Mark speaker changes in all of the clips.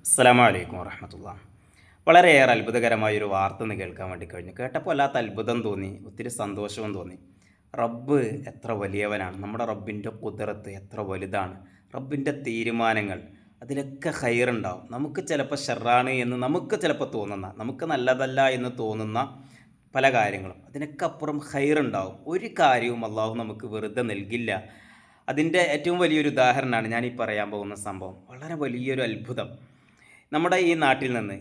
Speaker 1: അസ്സലാമു അലൈക്കും വറഹ്മത്തുള്ളാഹി. വളരെയേറെ അത്ഭുതകരമായൊരു വാർത്ത ഇന്ന് കേൾക്കാൻ വേണ്ടി കഴിഞ്ഞു. കേട്ടപ്പോൾ വല്ലാത്ത അത്ഭുതം തോന്നി, ഒത്തിരി സന്തോഷവും തോന്നി. റബ്ബ് എത്ര വലിയവനാണ്, നമ്മുടെ റബ്ബിൻ്റെ ഖുദ്റത്ത് എത്ര വലുതാണ്, റബ്ബിൻ്റെ തീരുമാനങ്ങൾ അതിലൊക്കെ ഖൈറുണ്ടാവും. നമുക്ക് ചിലപ്പോൾ ഷർറാണ് എന്ന് നമുക്ക് ചിലപ്പോൾ തോന്നുന്ന, നമുക്ക് നല്ലതല്ല എന്ന് തോന്നുന്ന പല കാര്യങ്ങളും അതിനൊക്കെ അപ്പുറം ഖൈറുണ്ടാവും. ഒരു കാര്യവും അള്ളാഹു നമുക്ക് വെറുതെ നൽകില്ല. അതിൻ്റെ ഏറ്റവും വലിയൊരു ഉദാഹരണമാണ് ഞാൻ ഈ പറയാൻ പോകുന്ന സംഭവം. വളരെ വലിയൊരു അത്ഭുതം. നമ്മുടെ ഈ നാട്ടിൽ നിന്ന്,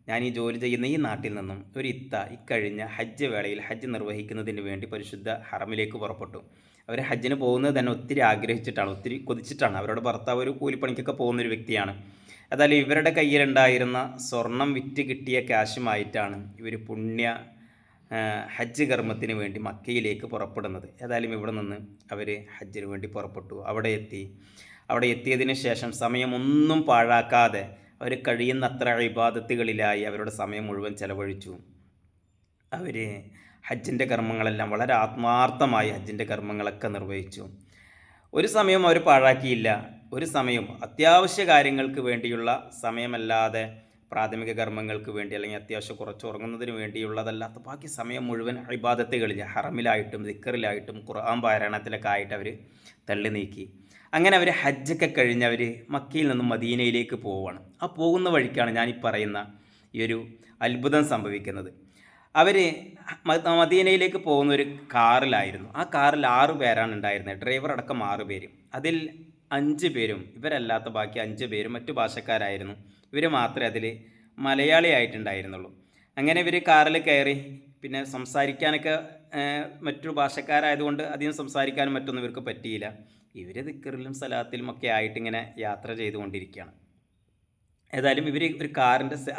Speaker 1: ഞാൻ ഈ ജോലി ചെയ്യുന്ന ഈ നാട്ടിൽ നിന്നും ഒരു ഇക്കഴിഞ്ഞ ഹജ്ജ് വേളയിൽ ഹജ്ജ് നിർവഹിക്കുന്നതിന് വേണ്ടി പരിശുദ്ധ ഹറമിലേക്ക് പുറപ്പെട്ടു. അവർ ഹജ്ജിന് പോകുന്നത് തന്നെ ഒത്തിരി ആഗ്രഹിച്ചിട്ടാണ്, ഒത്തിരി കൊതിച്ചിട്ടാണ്. അവരുടെ ഭർത്താവ് ഒരു കൂലിപ്പണിക്കൊക്കെ പോകുന്നൊരു വ്യക്തിയാണ്. ഏതായാലും ഇവരുടെ കയ്യിലുണ്ടായിരുന്ന സ്വർണം വിറ്റ് കിട്ടിയ ക്യാഷുമായിട്ടാണ് ഇവർ പുണ്യ ഹജ്ജ് കർമ്മത്തിന് വേണ്ടി മക്കയിലേക്ക് പുറപ്പെടുന്നത്. ഏതായാലും ഇവിടെ നിന്ന് അവർ ഹജ്ജിന് വേണ്ടി പുറപ്പെട്ടു. അവിടെ എത്തിയതിന് ശേഷം സമയമൊന്നും പാഴാക്കാതെ അവർ കഴിയുന്നത്ര ഇബാദത്തുകളിലായി അവരുടെ സമയം മുഴുവൻ ചെലവഴിച്ചു. അവർ ഹജ്ജിൻ്റെ കർമ്മങ്ങളെല്ലാം വളരെ ആത്മാർത്ഥമായി ഹജ്ജിൻ്റെ കർമ്മങ്ങളൊക്കെ നിർവഹിച്ചു. ഒരു സമയം അവർ പാഴാക്കിയില്ല. ഒരു സമയം അത്യാവശ്യ കാര്യങ്ങൾക്ക് വേണ്ടിയുള്ള സമയമല്ലാതെ, പ്രാഥമിക കർമ്മങ്ങൾക്ക് വേണ്ടി അല്ലെങ്കിൽ അത്യാവശ്യം കുറച്ച് ഉറങ്ങുന്നതിന് വേണ്ടിയുള്ളതല്ലാത്ത ബാക്കി സമയം മുഴുവൻ ഇബാദത്തുകളിൽ ദിക്റിലായിട്ടും ഖുർആൻ പാരായണത്തിലൊക്കെ ആയിട്ട് അവർ തള്ളി നീക്കി. അങ്ങനെ അവർ ഹജ്ജൊക്കെ കഴിഞ്ഞ് അവർ മക്കയിൽ നിന്നും മദീനയിലേക്ക് പോവുകയാണ്. ആ പോകുന്ന വഴിക്കാണ് ഞാനീ പറയുന്ന ഈ ഒരു അത്ഭുതം സംഭവിക്കുന്നത്. അവർ മദീനയിലേക്ക് പോകുന്ന ഒരു കാറിലായിരുന്നു. ആ കാറിൽ 6 പേരാണ് ഉണ്ടായിരുന്നത്, ഡ്രൈവർ അടക്കം 6 പേര്. അതിൽ 5 പേരും, ഇവരല്ലാത്ത ബാക്കി 5 പേരും മറ്റു ഭാഷക്കാരായിരുന്നു. ഇവർ മാത്രമേ അതിൽ മലയാളിയായിട്ടുണ്ടായിരുന്നുള്ളൂ. അങ്ങനെ ഇവർ കാറിൽ കയറി. പിന്നെ സംസാരിക്കാനൊക്കെ മറ്റു ഭാഷക്കാരായതുകൊണ്ട് അധികം സംസാരിക്കാനും മറ്റൊന്നും ഇവർക്ക് പറ്റിയില്ല. ഇവർ ദിക്റിലും സലാത്തിലും ഒക്കെ ആയിട്ട് ഇങ്ങനെ യാത്ര ചെയ്തുകൊണ്ടിരിക്കുകയാണ്. ഏതായാലും ഇവർ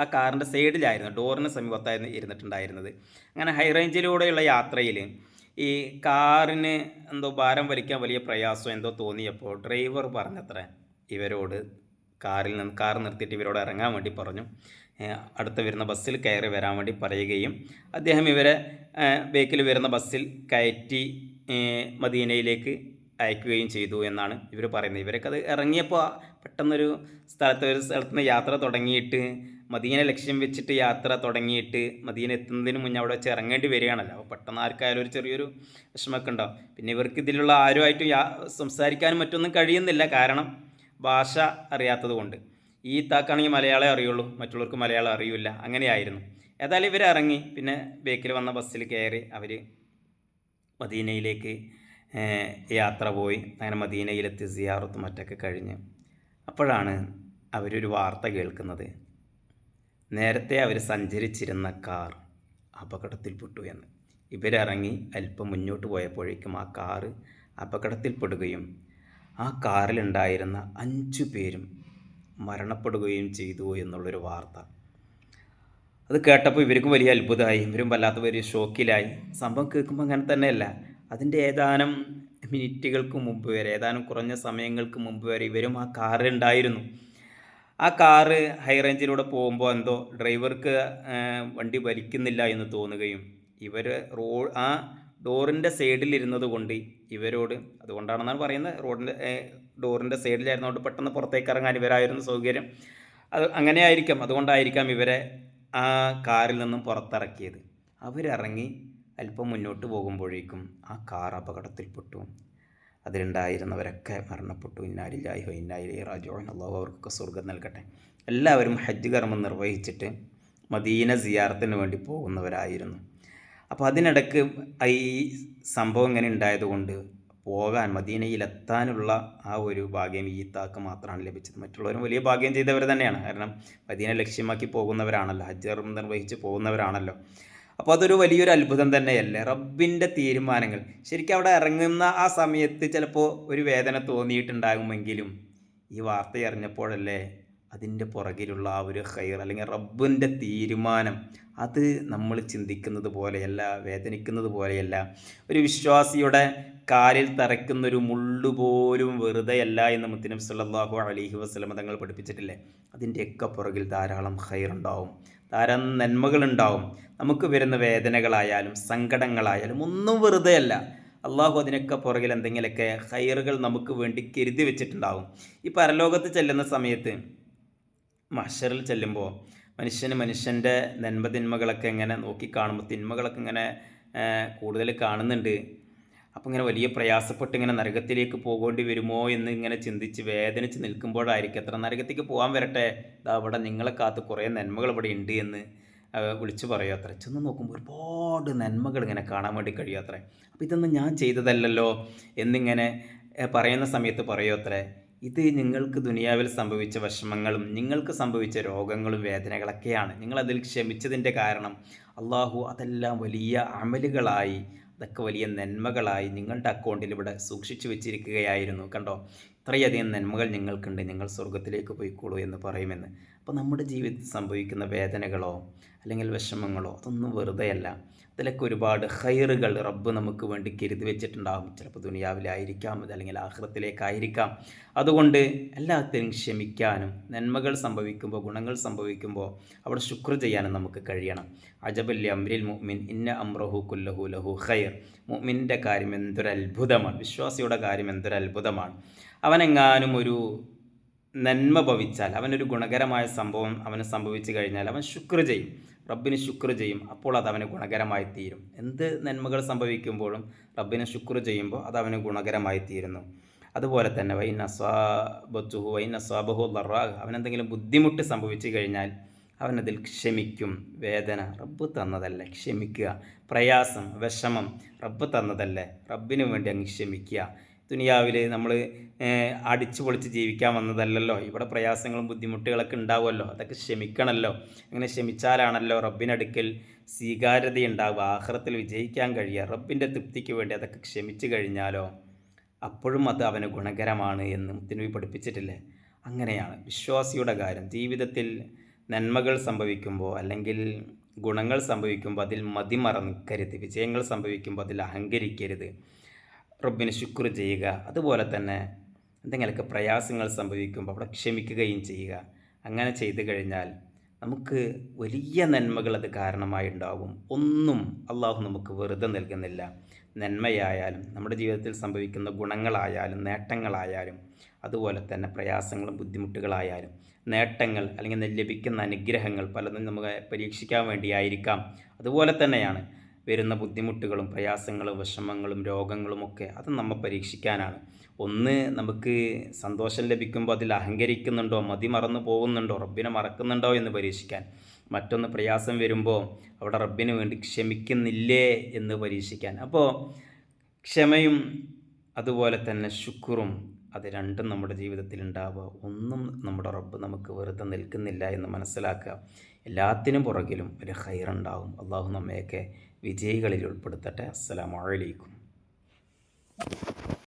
Speaker 1: ആ കാറിൻ്റെ സൈഡിലായിരുന്നു, ഡോറിന് സമീപത്തായിരുന്നു ഇരുന്നിട്ടുണ്ടായിരുന്നത്. അങ്ങനെ ഹൈ റേഞ്ചിലൂടെയുള്ള യാത്രയിൽ ഈ കാറിന് എന്തോ ഭാരം വലിക്കാൻ വലിയ പ്രയാസം എന്തോ തോന്നിയപ്പോൾ ഡ്രൈവർ പറഞ്ഞത്ര ഇവരോട് കാർ നിർത്തിയിട്ട് ഇവരോട് ഇറങ്ങാൻ വേണ്ടി പറഞ്ഞു. അടുത്ത വരുന്ന ബസ്സിൽ കയറി വരാൻ വേണ്ടി പറയുകയും അദ്ദേഹം ഇവരെ ബേക്കിൽ വരുന്ന ബസ്സിൽ കയറ്റി മദീനയിലേക്ക് അയക്കുകയും ചെയ്തു എന്നാണ് ഇവർ പറയുന്നത്. ഇവരൊക്കെ അത് ഇറങ്ങിയപ്പോൾ പെട്ടെന്നൊരു സ്ഥലത്ത് നിന്ന് യാത്ര തുടങ്ങിയിട്ട്, മദീന ലക്ഷ്യം വെച്ചിട്ട് യാത്ര തുടങ്ങിയിട്ട് മദീന എത്തുന്നതിന് മുന്നേ അവിടെ വെച്ച് ഇറങ്ങേണ്ടി വരികയാണല്ലോ. അപ്പോൾ പെട്ടെന്ന് ആർക്കായാലും ഒരു ചെറിയൊരു വിഷമമൊക്കെ ഉണ്ടാവും. പിന്നെ ഇവർക്ക് ഇതിലുള്ള ആരുമായിട്ടും സംസാരിക്കാനും മറ്റൊന്നും കഴിയുന്നില്ല, കാരണം ഭാഷ അറിയാത്തത് കൊണ്ട്. ഈ താക്കാണെങ്കിൽ മലയാളം അറിയുള്ളൂ, മറ്റുള്ളവർക്ക് മലയാളം അറിയില്ല. അങ്ങനെയായിരുന്നു. ഏതായാലും ഇവർ ഇറങ്ങി. പിന്നെ ബേക്കിൽ വന്ന ബസ്സിൽ കയറി അവർ മദീനയിലേക്ക് യാത്ര പോയി. അങ്ങനെ മദീനയിലെത്തി സിയാറത്തും മറ്റൊക്കെ കഴിഞ്ഞ് അപ്പോഴാണ് അവരൊരു വാർത്ത കേൾക്കുന്നത്. നേരത്തെ അവർ സഞ്ചരിച്ചിരുന്ന കാർ അപകടത്തിൽപ്പെട്ടു എന്ന്. ഇവരിറങ്ങി അല്പം മുന്നോട്ട് പോയപ്പോഴേക്കും ആ കാറ് അപകടത്തിൽപ്പെടുകയും ആ കാറിലുണ്ടായിരുന്ന 5 പേരും മരണപ്പെടുകയും ചെയ്തു എന്നുള്ളൊരു വാർത്ത. അത് കേട്ടപ്പോൾ ഇവർക്കും വലിയ അത്ഭുതമായി, ഇവരും വല്ലാത്ത വലിയ ഷോക്കിലായി. സംഭവം കേൾക്കുമ്പോൾ അങ്ങനെ തന്നെയല്ല, അതിൻ്റെ ഏതാനും മിനിറ്റുകൾക്ക് മുമ്പ് വരെ, ഏതാനും കുറഞ്ഞ സമയങ്ങൾക്ക് മുമ്പ് വരെ ഇവരും ആ കാറിലുണ്ടായിരുന്നു. ആ കാറ് ഹൈ റേഞ്ചിലൂടെ പോകുമ്പോൾ എന്തോ ഡ്രൈവർക്ക് വണ്ടി വലിക്കുന്നില്ല എന്ന് തോന്നുകയും ഇവർ ആ ഡോറിൻ്റെ സൈഡിലിരുന്നത് കൊണ്ട് ഇവരോട്, അതുകൊണ്ടാണെന്നാണ് പറയുന്നത്, ഡോറിൻ്റെ സൈഡിലായിരുന്നതുകൊണ്ട് പെട്ടെന്ന് പുറത്തേക്ക് ഇറങ്ങാൻ ഇവരായിരുന്നു സൗകര്യം. അങ്ങനെ ആയിരിക്കാം, അതുകൊണ്ടായിരിക്കാം ഇവരെ ആ കാറിൽ നിന്നും പുറത്തിറക്കിയത്. അവരിറങ്ങി അല്പം മുന്നോട്ട് പോകുമ്പോഴേക്കും ആ കാർ അപകടത്തിൽപ്പെട്ടു. അതിലുണ്ടായിരുന്നവരൊക്കെ മരണപ്പെട്ടു. ഇന്നാ ലില്ലാഹി വ ഇന്നാ ഇലൈഹി റാജിഊൻ. അല്ലാഹു അവർക്കൊക്കെ സ്വർഗ്ഗം നൽകട്ടെ. എല്ലാവരും ഹജ്ജ് കർമ്മം നിർവഹിച്ചിട്ട് മദീന സിയാറത്തിന് വേണ്ടി പോകുന്നവരായിരുന്നു. അപ്പോൾ അതിനിടയ്ക്ക് ഈ സംഭവം ഇങ്ങനെ ഉണ്ടായതുകൊണ്ട് പോകാൻ, മദീനയിലെത്താനുള്ള ആ ഒരു ഭാഗ്യം ഈ താക്ക് മാത്രമാണ് ലഭിച്ചത്. മറ്റുള്ളവരും വലിയ ഭാഗ്യം ചെയ്തവർ തന്നെയാണ്, കാരണം മദീന ലക്ഷ്യമാക്കി പോകുന്നവരാണല്ലോ, ഹജ്ജ് കർമ്മം നിർവഹിച്ച് പോകുന്നവരാണല്ലോ. അപ്പോൾ അതൊരു വലിയൊരു അത്ഭുതം തന്നെയല്ലേ, റബ്ബിൻ്റെ തീരുമാനങ്ങൾ. ശരിക്കും അവിടെ ഇറങ്ങുന്ന ആ സമയത്ത് ചിലപ്പോൾ ഒരു വേദന തോന്നിയിട്ടുണ്ടാകുമെങ്കിലും ഈ വാർത്ത അറിഞ്ഞപ്പോഴല്ലേ അതിൻ്റെ പുറകിലുള്ള ആ ഒരു ഖൈർ, അല്ലെങ്കിൽ റബ്ബിൻ്റെ തീരുമാനം, അത് നമ്മൾ ചിന്തിക്കുന്നത് പോലെയല്ല, വേദനിക്കുന്നത് പോലെയല്ല. ഒരു വിശ്വാസിയുടെ കാലിൽ തറയ്ക്കുന്നൊരു മുള്ളുപോലും വെറുതെയല്ല എന്ന് മുത്തുനബി സല്ലല്ലാഹു അലൈഹി വസല്ലം തങ്ങൾ പഠിപ്പിച്ചിട്ടില്ലേ. അതിൻ്റെയൊക്കെ പുറകിൽ ധാരാളം ഖൈറുണ്ടാവും, ധാരാളം നന്മകളുണ്ടാവും. നമുക്ക് വരുന്ന വേദനകളായാലും സങ്കടങ്ങളായാലും ഒന്നും വെറുതെയല്ല. അള്ളാഹു അതിനൊക്കെ പുറകിൽ എന്തെങ്കിലുമൊക്കെ ഖൈറുകൾ നമുക്ക് വേണ്ടി കരുതി വെച്ചിട്ടുണ്ടാവും. ഈ പരലോകത്ത് ചെല്ലുന്ന സമയത്ത് മഹ്ശറിൽ ചെല്ലുമ്പോൾ മനുഷ്യൻ്റെ നന്മ തിന്മകളൊക്കെ ഇങ്ങനെ നോക്കിക്കാണുമ്പോൾ തിന്മകളൊക്കെ ഇങ്ങനെ കൂടുതൽ കാണുന്നുണ്ട്. അപ്പോൾ ഇങ്ങനെ വലിയ പ്രയാസപ്പെട്ട് ഇങ്ങനെ നരകത്തിലേക്ക് പോകേണ്ടി വരുമോ എന്ന് ഇങ്ങനെ ചിന്തിച്ച് വേദനിച്ച് നിൽക്കുമ്പോഴായിരിക്കും അത്ര നരകത്തേക്ക് പോകാൻ വരട്ടെ, ഇതാ അവിടെ നിങ്ങളെ കാത്ത് കുറേ നന്മകൾ ഇവിടെ ഉണ്ട് എന്ന് വിളിച്ചു പറയുക അത്രേ. ചെന്ന് നോക്കുമ്പോൾ ഒരുപാട് നന്മകൾ ഇങ്ങനെ കാണാൻ വേണ്ടി കഴിയും അത്രേ. അപ്പോൾ ഇതൊന്നും ഞാൻ ചെയ്തതല്ലല്ലോ എന്നിങ്ങനെ പറയുന്ന സമയത്ത് പറയും അത്രേ, ഇത് നിങ്ങൾക്ക് ദുനിയാവിൽ സംഭവിച്ച വിഷമങ്ങളും നിങ്ങൾക്ക് സംഭവിച്ച രോഗങ്ങളും വേദനകളൊക്കെയാണ്. നിങ്ങളതിൽ ക്ഷമിച്ചതിൻ്റെ കാരണം അള്ളാഹു അതെല്ലാം വലിയ അമലുകളായി, അതൊക്കെ വലിയ നന്മകളായി നിങ്ങളുടെ അക്കൗണ്ടിൽ ഇവിടെ സൂക്ഷിച്ചു വെച്ചിരിക്കുകയായിരുന്നു. കണ്ടോ, ഇത്രയധികം നന്മകൾ നിങ്ങൾക്കുണ്ട്, നിങ്ങൾ സ്വർഗത്തിലേക്ക് പോയിക്കോളൂ എന്ന് പറയുമെന്ന്. അപ്പോൾ നമ്മുടെ ജീവിതത്തിൽ സംഭവിക്കുന്ന വേദനകളോ അല്ലെങ്കിൽ വിഷമങ്ങളോ അതൊന്നും വെറുതെയല്ല. അതിലൊക്കെ ഒരുപാട് ഖൈറുകൾ റബ്ബ് നമുക്ക് വേണ്ടി കരുതി വെച്ചിട്ടുണ്ടാകും. ചിലപ്പോൾ ദുനിയാവിലായിരിക്കാം, അതല്ലെങ്കിൽ ആഖിറത്തിലേക്കായിരിക്കാം. അതുകൊണ്ട് എല്ലാത്തിനും ക്ഷമിക്കാനും നന്മകൾ സംഭവിക്കുമ്പോൾ, ഗുണങ്ങൾ സംഭവിക്കുമ്പോൾ അവിടെ ശുക്ർ ചെയ്യാനും നമുക്ക് കഴിയണം. അജബല്ലി അംരിൽ മുഅ്മിൻ ഇന്ന അംറഹു കുല്ലഹു ലഹു ഖൈർ. മുഅ്മിൻ്റെ കാര്യം എന്തൊരത്ഭുതമാണ്, വിശ്വാസിയുടെ കാര്യം എന്തൊരത്ഭുതമാണ്. അവനെങ്ങാനും ഒരു നന്മ ഭവിച്ചാൽ, അവനൊരു ഗുണകരമായ സംഭവം അവന് സംഭവിച്ചു കഴിഞ്ഞാൽ അവൻ ശുക്ർ ചെയ്യും, റബ്ബിന് ശുക്ർ ചെയ്യും. അപ്പോൾ അത് അവന് ഗുണകരമായി തീരും. എന്ത് നന്മകൾ സംഭവിക്കുമ്പോഴും റബ്ബിന് ശുക്ർ ചെയ്യുമ്പോൾ അത് അവന് ഗുണകരമായി തീരുന്നു. അതുപോലെ തന്നെ വൈൻ അസ്വാബഹു ദർറാ, അവനെന്തെങ്കിലും ബുദ്ധിമുട്ട് സംഭവിച്ചു കഴിഞ്ഞാൽ അവനതിൽ ക്ഷമിക്കും. വേദന റബ്ബ് തന്നതല്ലേ, ക്ഷമിക്കുക. പ്രയാസം, വിഷമം റബ്ബ് തന്നതല്ലേ, റബ്ബിന് വേണ്ടി അങ്ങ് ക്ഷമിക്കുക. ദുനിയാവിൽ നമ്മൾ അടിച്ചു പൊളിച്ച് ജീവിക്കാൻ വന്നതല്ലല്ലോ, ഇവിടെ പ്രയാസങ്ങളും ബുദ്ധിമുട്ടുകളൊക്കെ ഉണ്ടാവുമല്ലോ, അതൊക്കെ ക്ഷമിക്കണമല്ലോ. അങ്ങനെ ക്ഷമിച്ചാലാണല്ലോ റബ്ബിനടുക്കൽ സ്വീകാര്യതയുണ്ടാവുക, ആഖിറത്തിൽ വിജയിക്കാൻ കഴിയുക. റബ്ബിൻ്റെ തൃപ്തിക്ക് വേണ്ടി അതൊക്കെ ക്ഷമിച്ചു കഴിഞ്ഞാലോ അപ്പോഴും അത് അവന് ഗുണകരമാണ് എന്ന് മുത്തുനബി പഠിപ്പിച്ചിട്ടില്ലേ. അങ്ങനെയാണ് വിശ്വാസിയുടെ കാര്യം. ജീവിതത്തിൽ നന്മകൾ സംഭവിക്കുമ്പോൾ അല്ലെങ്കിൽ ഗുണങ്ങൾ സംഭവിക്കുമ്പോൾ അതിൽ മതിമറക്കരുത്, വിജയങ്ങൾ സംഭവിക്കുമ്പോൾ അതിൽ അഹങ്കരിക്കരുത്, റബ്ബിന് ശുക്ർ ചെയ്യുക. അതുപോലെ തന്നെ എന്തെങ്കിലുമൊക്കെ പ്രയാസങ്ങൾ സംഭവിക്കുമ്പോൾ അവിടെ ക്ഷമിക്കുകയും ചെയ്യുക. അങ്ങനെ ചെയ്തു കഴിഞ്ഞാൽ നമുക്ക് വലിയ നന്മകൾ അത് കാരണമായി ഉണ്ടാകും. ഒന്നും അള്ളാഹു നമുക്ക് വെറുതെ നൽകുന്നില്ല. നന്മയായാലും നമ്മുടെ ജീവിതത്തിൽ സംഭവിക്കുന്ന ഗുണങ്ങളായാലും നേട്ടങ്ങളായാലും അതുപോലെ തന്നെ പ്രയാസങ്ങളും ബുദ്ധിമുട്ടുകളായാലും നേട്ടങ്ങൾ അല്ലെങ്കിൽ ലഭിക്കുന്ന അനുഗ്രഹങ്ങൾ പലതും നമുക്ക് പരീക്ഷിക്കാൻ വേണ്ടിയായിരിക്കാം. അതുപോലെ തന്നെയാണ് വരുന്ന ബുദ്ധിമുട്ടുകളും പ്രയാസങ്ങളും വിഷമങ്ങളും രോഗങ്ങളുമൊക്കെ അത് നമ്മൾ പരീക്ഷിക്കാനാണ്. ഒന്ന്, നമുക്ക് സന്തോഷം ലഭിക്കുമ്പോൾ അതിൽ അഹങ്കരിക്കുന്നുണ്ടോ, മതി മറന്നു പോകുന്നുണ്ടോ, റബ്ബിനെ മറക്കുന്നുണ്ടോ എന്ന് പരീക്ഷിക്കാൻ. മറ്റൊന്ന്, പ്രയാസം വരുമ്പോൾ അവിടെ റബ്ബിന് വേണ്ടി ക്ഷമിക്കുന്നില്ലേ എന്ന് പരീക്ഷിക്കാൻ. അപ്പോൾ ക്ഷമയും അതുപോലെ തന്നെ ശുക്റും അത് രണ്ടും നമ്മുടെ ജീവിതത്തിൽ ഉണ്ടാവുക. ഒന്നും നമ്മുടെ റബ്ബ് നമുക്ക് വെറുതെ നിൽക്കുന്നില്ല എന്ന് മനസ്സിലാക്കുക. എല്ലാത്തിനും പുറകിലും ഒരു ഖൈറുണ്ടാവും. അള്ളാഹു നമ്മയൊക്കെ വിജയികളിൽ ഉൾപ്പെടുത്തട്ടെ. അസ്സലാമു അലൈക്കും.